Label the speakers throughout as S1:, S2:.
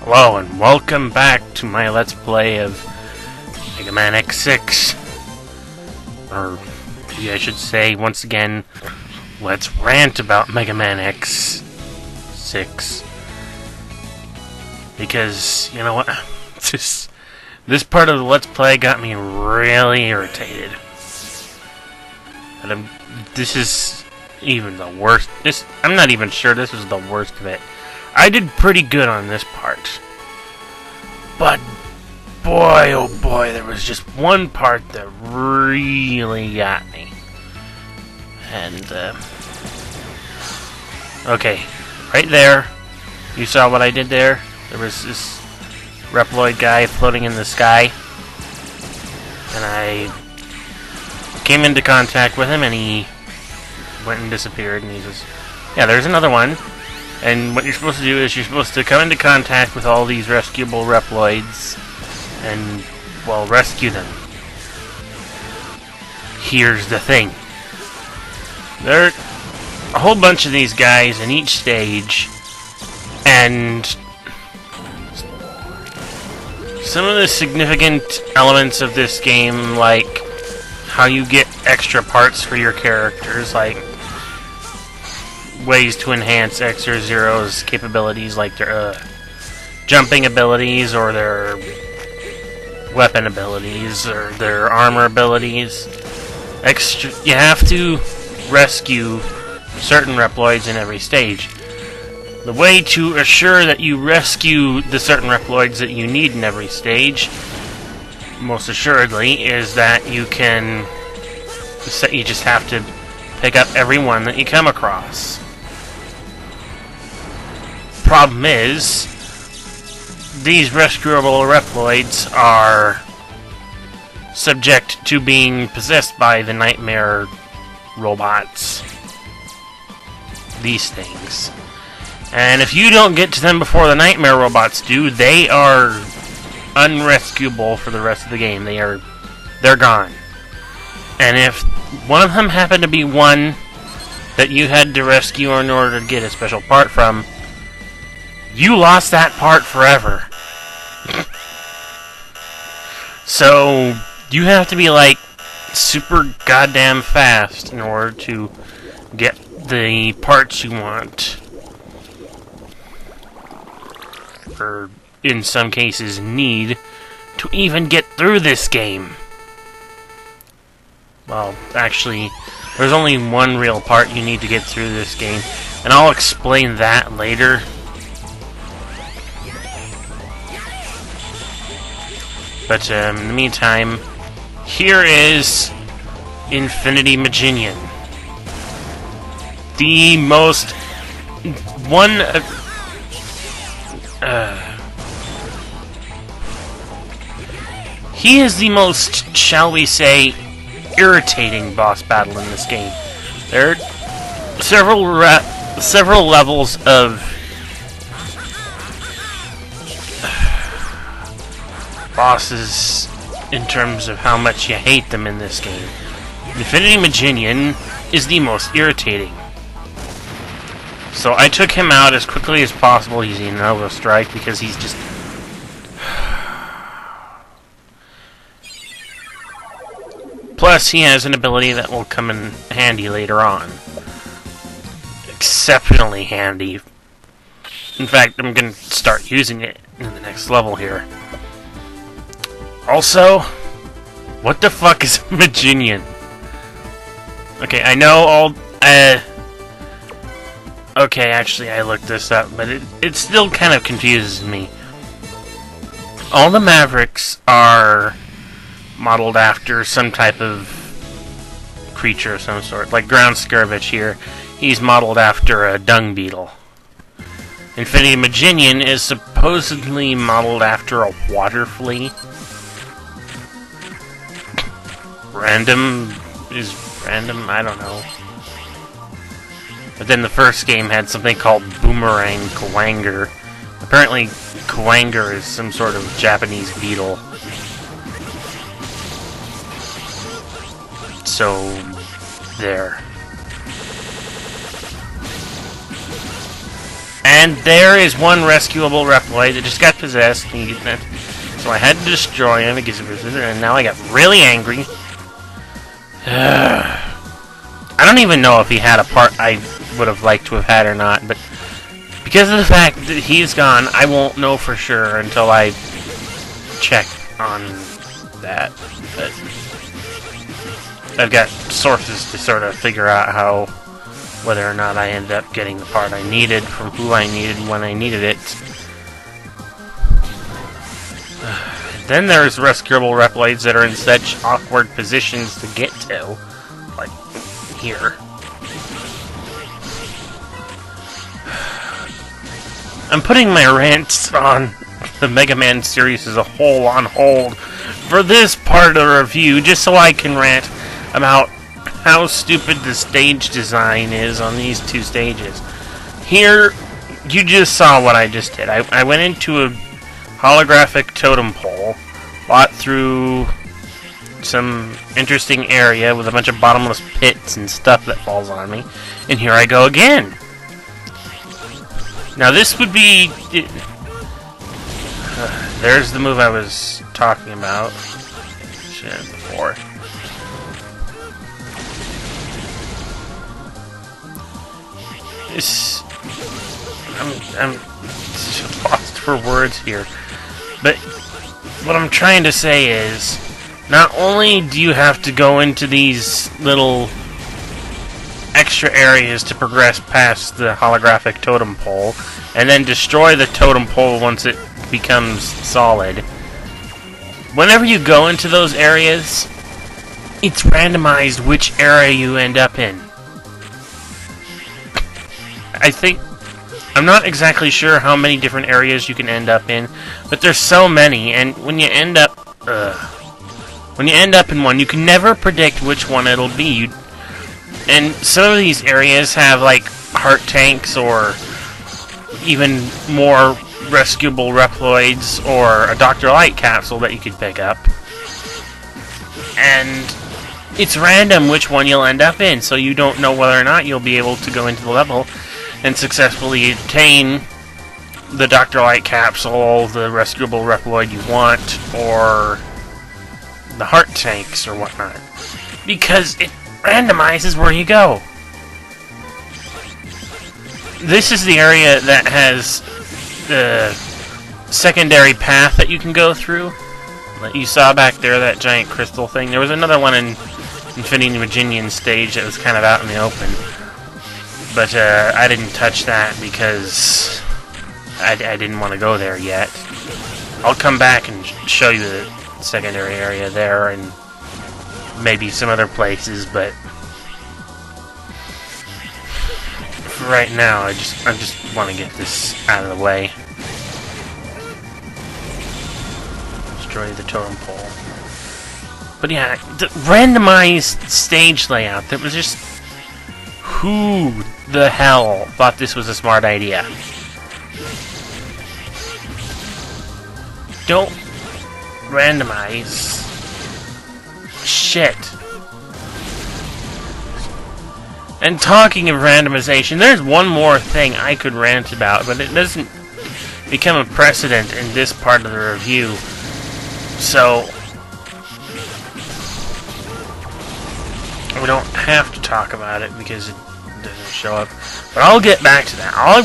S1: Hello and welcome back to my Let's Play of Megaman X6. Or maybe I should say, once again, let's rant about Megaman X6. Because, you know what? This part of the Let's Play got me really irritated. And this is even the worst. I'm not even sure this was the worst of it. I did pretty good on this part. But, boy, oh boy, there was just one part that really got me. And, okay, right there, you saw what I did there? There was this Reploid guy floating in the sky. And I came into contact with him, and he went and disappeared, and he says, yeah, there's another one. And what you're supposed to do is you're supposed to come into contact with all these rescuable Reploids and, well, rescue them. Here's the thing. There are a whole bunch of these guys in each stage, and some of the significant elements of this game, like how you get extra parts for your characters, like ways to enhance X or Zero's capabilities, like their jumping abilities, or their weapon abilities, or their armor abilities. You have to rescue certain Reploids in every stage. The way to assure that you rescue the certain Reploids that you need in every stage, most assuredly, is that you just have to pick up every one that you come across. Problem is, these rescuable Reploids are subject to being possessed by the nightmare robots. These things. And if you don't get to them before the nightmare robots do, they are unrescuable for the rest of the game. They're gone. And if one of them happened to be one that you had to rescue in order to get a special part from, you lost that part forever. So, you have to be, like, super goddamn fast in order to get the parts you want. Or, in some cases, need to even get through this game. Well, actually, there's only one real part you need to get through this game, and I'll explain that later. But in the meantime, here is Infinity Maginian. The most... he is the most, shall we say, irritating boss battle in this game. There are several levels of bosses in terms of how much you hate them in this game. Infinity Maginian is the most irritating. So I took him out as quickly as possible using Nova Strike because he's just... Plus, he has an ability that will come in handy later on. Exceptionally handy. In fact, I'm going to start using it in the next level here. Also, what the fuck is a Maginian? Okay, I know all... okay, actually, I looked this up, but it still kind of confuses me. All the Mavericks are modeled after some type of creature of some sort. Like Ground Skirvich here, he's modeled after a dung beetle. Infinity Maginian is supposedly modeled after a water flea. Random? I don't know. But then the first game had something called Boomerang Kwanger. Apparently, Kwanger is some sort of Japanese beetle. So, there. And there is one rescuable Reploid that just got possessed. So I had to destroy him because of it, and now I got really angry. I don't even know if he had a part I would have liked to have had or not, but because of the fact that he's gone, I won't know for sure until I check on that. But I've got sources to sort of figure out whether or not I ended up getting the part I needed from who I needed when I needed it. Then there's rescuable Reploids that are in such awkward positions to get to, like here. I'm putting my rants on the Megaman series as a whole on hold for this part of the review, just so I can rant about how stupid the stage design is on these two stages. Here, you just saw what I just did. I went into a holographic totem pole, fought through some interesting area with a bunch of bottomless pits and stuff that falls on me, and here I go again. Now this would be... there's the move I was talking about before. I'm lost for words here. But what I'm trying to say is, not only do you have to go into these little extra areas to progress past the holographic totem pole, and then destroy the totem pole once it becomes solid. Whenever you go into those areas, it's randomized which area you end up in. I'm not exactly sure how many different areas you can end up in, but there's so many, and when you end up in one, you can never predict which one it'll be. And some of these areas have like heart tanks, or even more rescuable Reploids, or a Dr. Light capsule that you could pick up. And it's random which one you'll end up in, so you don't know whether or not you'll be able to go into the level and successfully obtain the Dr. Light capsule, the rescuable Reploid you want, or the heart tanks or whatnot. Because it randomizes where you go. This is the area that has the secondary path that you can go through. That you saw back there, that giant crystal thing. There was another one in Infinity Virginian stage that was kind of out in the open. But I didn't touch that because I didn't want to go there yet. I'll come back and show you the secondary area there and maybe some other places, but for right now I just want to get this out of the way. Destroy the totem pole. But yeah, the randomized stage layout, that was just... Who the hell thought this was a smart idea? Don't randomize shit. And talking of randomization, there's one more thing I could rant about, but it doesn't become a precedent in this part of the review. So we don't have to talk about it because it doesn't show up. But I'll get back to that. I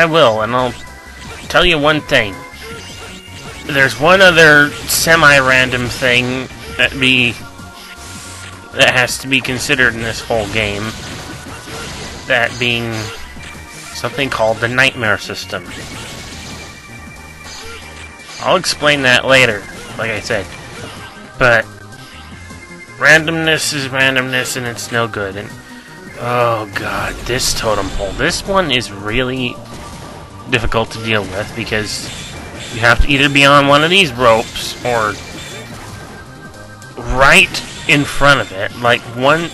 S1: will, and I'll tell you one thing. There's one other semi-random thing that has to be considered in this whole game. That being something called the nightmare system. I'll explain that later, like I said. But randomness is randomness, and it's no good. And oh god, this totem pole. This one is really difficult to deal with because you have to either be on one of these ropes or right in front of it, like one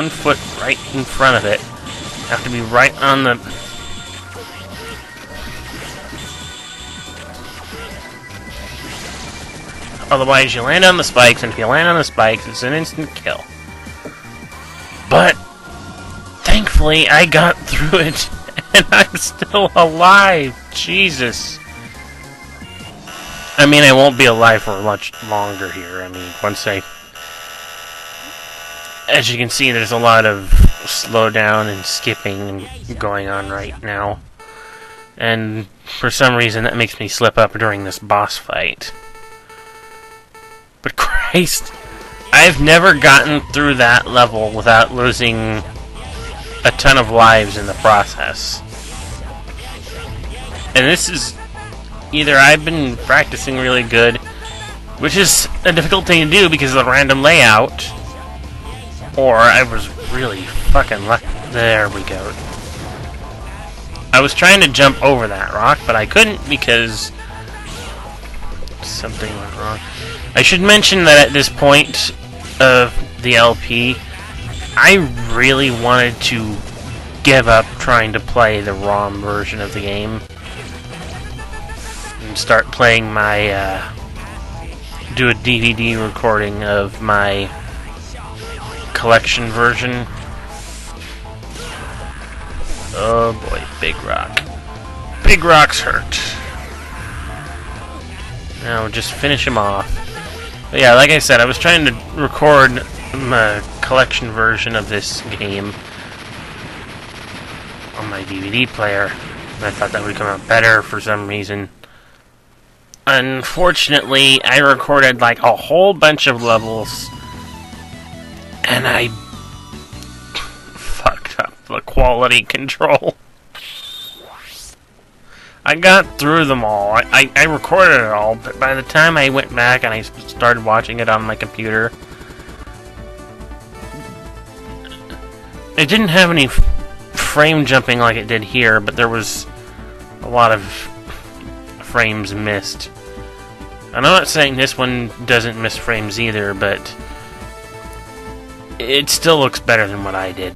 S1: foot right in front of it. You have to be right on the... Otherwise, you land on the spikes, and if you land on the spikes, it's an instant kill. But thankfully, I got through it And I'm still alive! Jesus! I mean, I won't be alive for much longer here. I mean, once I... As you can see, there's a lot of slowdown and skipping going on right now. And for some reason, that makes me slip up during this boss fight. But Christ, I've never gotten through that level without losing a ton of lives in the process. And this is... Either I've been practicing really good, which is a difficult thing to do because of the random layout, or I was really fucking lucky. There we go. I was trying to jump over that rock, but I couldn't because something went wrong. I should mention that at this point of the LP, I really wanted to give up trying to play the ROM version of the game and start playing my, do a DVD recording of my collection version. Oh boy, big rock. Big rocks hurt. Now just finish him off. But yeah, like I said, I was trying to record my collection version of this game on my DVD player, and I thought that would come out better for some reason. Unfortunately, I recorded like a whole bunch of levels, and I fucked up the quality control. I got through them all. I recorded it all, but by the time I went back and I started watching it on my computer, it didn't have any frame jumping like it did here, but there was a lot of frames missed. And I'm not saying this one doesn't miss frames either, but it still looks better than what I did.